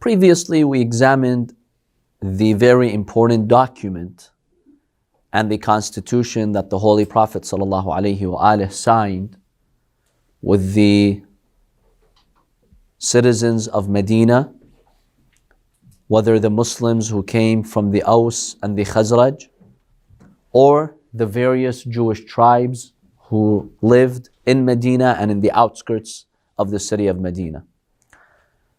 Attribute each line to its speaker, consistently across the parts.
Speaker 1: Previously, we examined the very important document and the constitution that the Holy Prophet ﷺ signed with the citizens of Medina, whether the Muslims who came from the Aus and the Khazraj, or the various Jewish tribes who lived in Medina and in the outskirts of the city of Medina.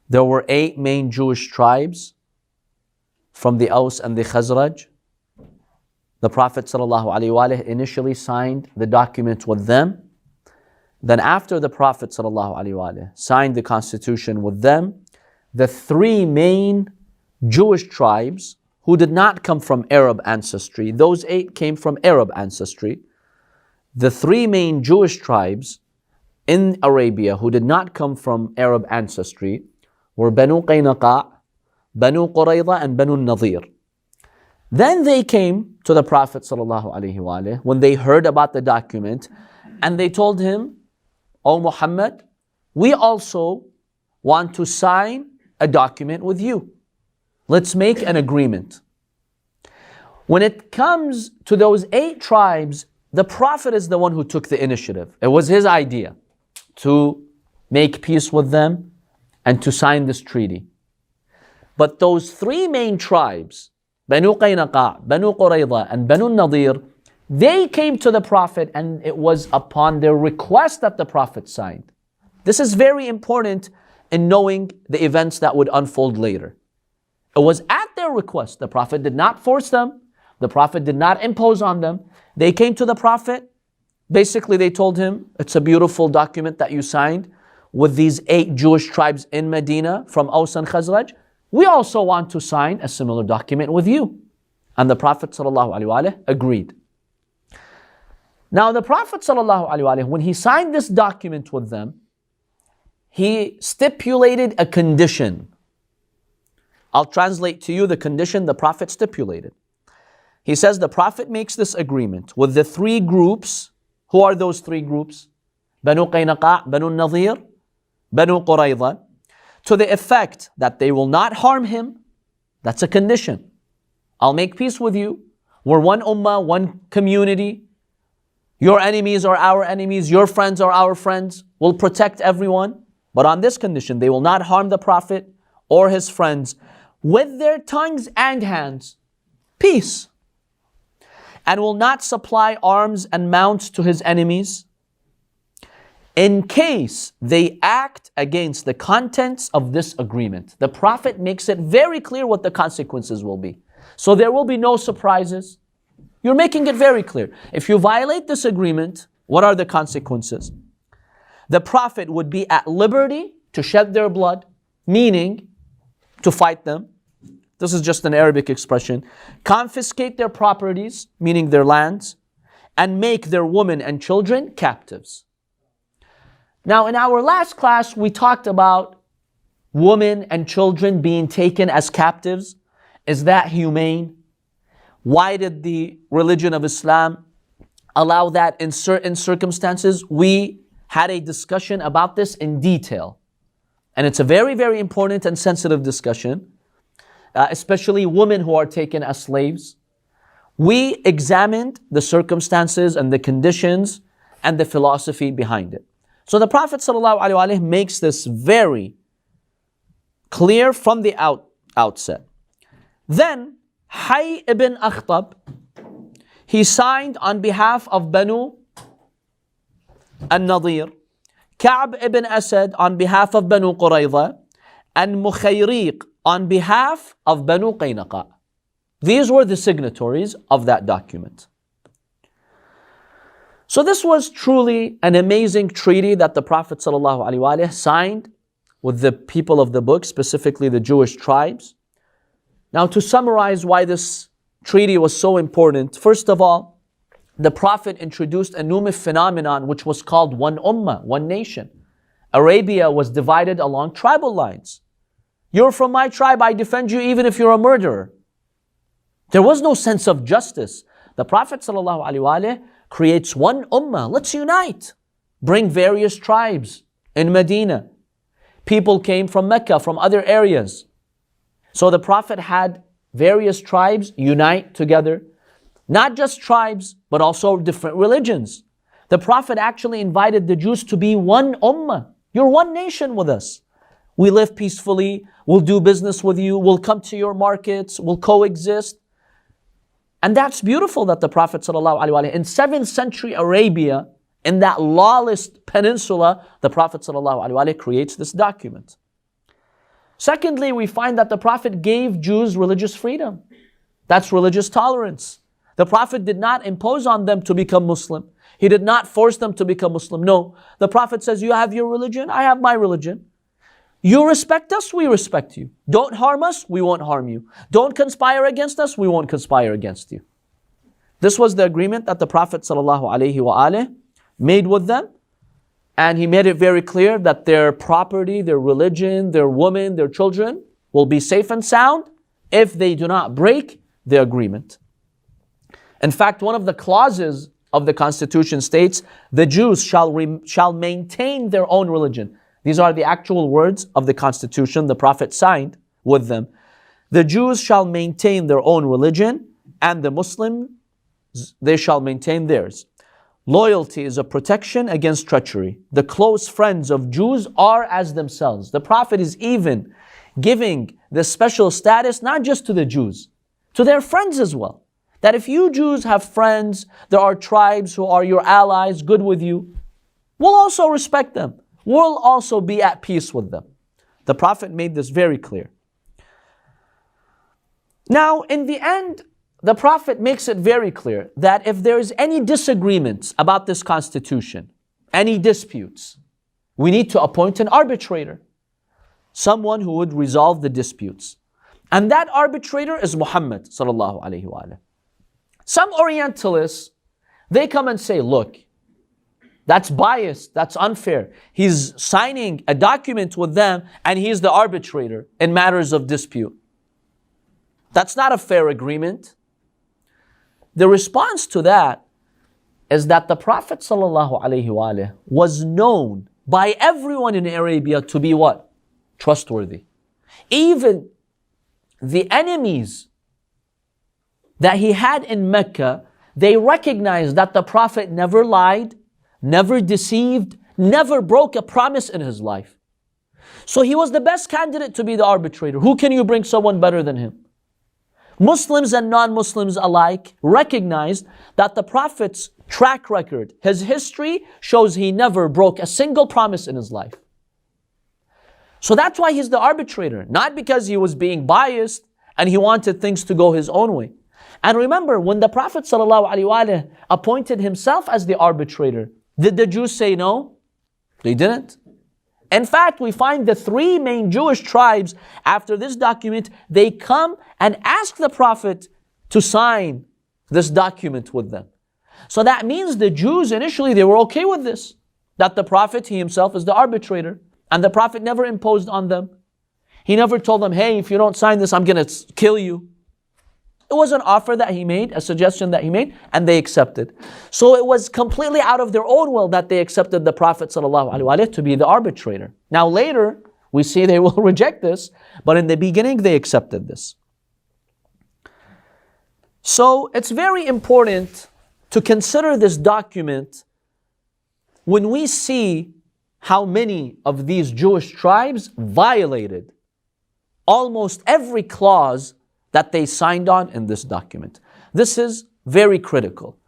Speaker 1: There were 8 main Jewish tribes from the Aus and the Khazraj. The Prophet ﷺ initially signed the document with them. Then after the Prophet ﷺ signed the constitution with them, the 3 main Jewish tribes who did not come from Arab ancestry, those 8 came from Arab ancestry. The 3 main Jewish tribes in Arabia who did not come from Arab ancestry were Banu Qaynuqa', Banu Qurayza, and Banu Nadir. Then they came to the Prophet ﷺ when they heard about the document, and they told him, "O Muhammad, we also want to sign a document with you. Let's make an agreement." When it comes to those 8 tribes, the Prophet is the one who took the initiative. It was his idea to make peace with them and to sign this treaty. But those 3 main tribes, Banu Qaynuqa', Banu Qurayza, and Banu Nadir, they came to the Prophet, and it was upon their request that the Prophet signed. This is very important in knowing the events that would unfold later. It was at their request. The Prophet did not force them. The Prophet did not impose on them. They came to the Prophet. Basically, they told him, "It's a beautiful document that you signed with these 8 Jewish tribes in Medina from Aus and Khazraj. We also want to sign a similar document with you." And the Prophet ﷺ agreed. Now the Prophet ﷺ, when he signed this document with them, he stipulated a condition. I'll translate to you the condition the Prophet stipulated. He says the Prophet makes this agreement with the 3 groups. Who are those 3 groups? Banu Qaynuqa', Banu Nadir, Banu Qurayza, to the effect that they will not harm him. That's a condition. I'll make peace with you. We're one ummah, one community. Your enemies are our enemies. Your friends are our friends. We'll protect everyone. But on this condition, they will not harm the Prophet or his friends with their tongues and hands. Peace. And will not supply arms and mounts to his enemies in case they act against the contents of this agreement. The Prophet makes it very clear what the consequences will be. So there will be no surprises. You're making it very clear. If you violate this agreement, what are the consequences? The Prophet would be at liberty to shed their blood, meaning to fight them. This is just an Arabic expression. Confiscate their properties, meaning their lands, and make their women and children captives. Now, in our last class, we talked about women and children being taken as captives. Is that humane? Why did the religion of Islam allow that in certain circumstances? We had a discussion about this in detail. And it's a very, very important and sensitive discussion, especially women who are taken as slaves. We examined the circumstances and the conditions and the philosophy behind it. So the Prophet ﷺ makes this very clear from the outset. Then Hayy ibn Akhtab, he signed on behalf of Banu al-Nadir, Ka'b ibn Asad on behalf of Banu Qurayza, and Mukhayriq on behalf of Banu Qaynuqa'. These were the signatories of that document. So this was truly an amazing treaty that the Prophet ﷺ signed with the people of the book, specifically the Jewish tribes. Now, to summarize why this treaty was so important, first of all, the Prophet introduced a new phenomenon which was called one ummah, one nation. Arabia was divided along tribal lines. You're from my tribe, I defend you even if you're a murderer. There was no sense of justice. The Prophet ﷺ creates one ummah. Let's unite. Bring various tribes in Medina. People came from Mecca, from other areas. So the Prophet had various tribes unite together. Not just tribes, but also different religions. The Prophet actually invited the Jews to be one ummah. You're one nation with us. We live peacefully. We'll do business with you. We'll come to your markets. We'll coexist. And that's beautiful that the Prophet ﷺ, in 7th century Arabia, in that lawless peninsula, the Prophet ﷺ creates this document. Secondly, we find that the Prophet gave Jews religious freedom. That's religious tolerance. The Prophet did not impose on them to become Muslim. He did not force them to become Muslim. No, the Prophet says, you have your religion, I have my religion. You respect us, we respect you. Don't harm us, we won't harm you. Don't conspire against us, we won't conspire against you. This was the agreement that the Prophet ﷺ made with them. And he made it very clear that their property, their religion, their women, their children will be safe and sound if they do not break the agreement. In fact, one of the clauses of the Constitution states, the Jews shall maintain their own religion. These are the actual words of the Constitution the Prophet signed with them. The Jews shall maintain their own religion, and the Muslims, they shall maintain theirs. Loyalty is a protection against treachery. The close friends of Jews are as themselves. The Prophet is even giving this special status not just to the Jews, to their friends as well. That if you Jews have friends, there are tribes who are your allies, good with you, we'll also respect them. We'll also be at peace with them. The Prophet made this very clear. Now, in the end, the Prophet makes it very clear that if there is any disagreements about this constitution, any disputes, we need to appoint an arbitrator, someone who would resolve the disputes. And that arbitrator is Muhammad sallallahu alaihi wasallam. Some Orientalists, they come and say, look, that's biased, that's unfair. He's signing a document with them and he's the arbitrator in matters of dispute. That's not a fair agreement. The response to that is that the Prophet ﷺ was known by everyone in Arabia to be what? Trustworthy. Even the enemies that he had in Mecca, they recognized that the Prophet never lied, never deceived, never broke a promise in his life. So he was the best candidate to be the arbitrator. Who can you bring someone better than him? Muslims and non-Muslims alike recognized that the Prophet's track record, his history, shows he never broke a single promise in his life. So that's why he's the arbitrator, not because he was being biased and he wanted things to go his own way. And remember, when the Prophet ﷺ appointed himself as the arbitrator, did the Jews say no? They didn't. In fact, we find the 3 main Jewish tribes after this document, they come and ask the Prophet to sign this document with them. So that means the Jews initially, they were okay with this, that the Prophet, he himself is the arbitrator, and the Prophet never imposed on them. He never told them, hey, if you don't sign this, I'm going to kill you. It was an offer that he made, a suggestion that he made, and they accepted. So it was completely out of their own will that they accepted the Prophet ﷺ to be the arbitrator. Now later, we see they will reject this, but in the beginning they accepted this. So it's very important to consider this document when we see how many of these Jewish tribes violated almost every clause that they signed on in this document. This is very critical.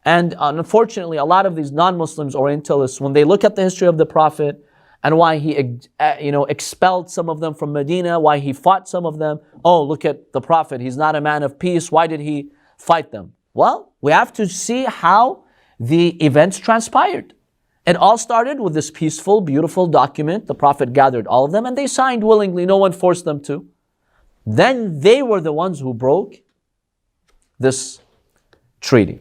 Speaker 1: And unfortunately, a lot of these non-Muslims, Orientalists, when they look at the history of the Prophet and why he expelled some of them from Medina, why he fought some of them, oh, look at the Prophet, he's not a man of peace, why did he fight them? Well, we have to see how the events transpired. It all started with this peaceful, beautiful document. The Prophet gathered all of them and they signed willingly, no one forced them to. Then they were the ones who broke this treaty.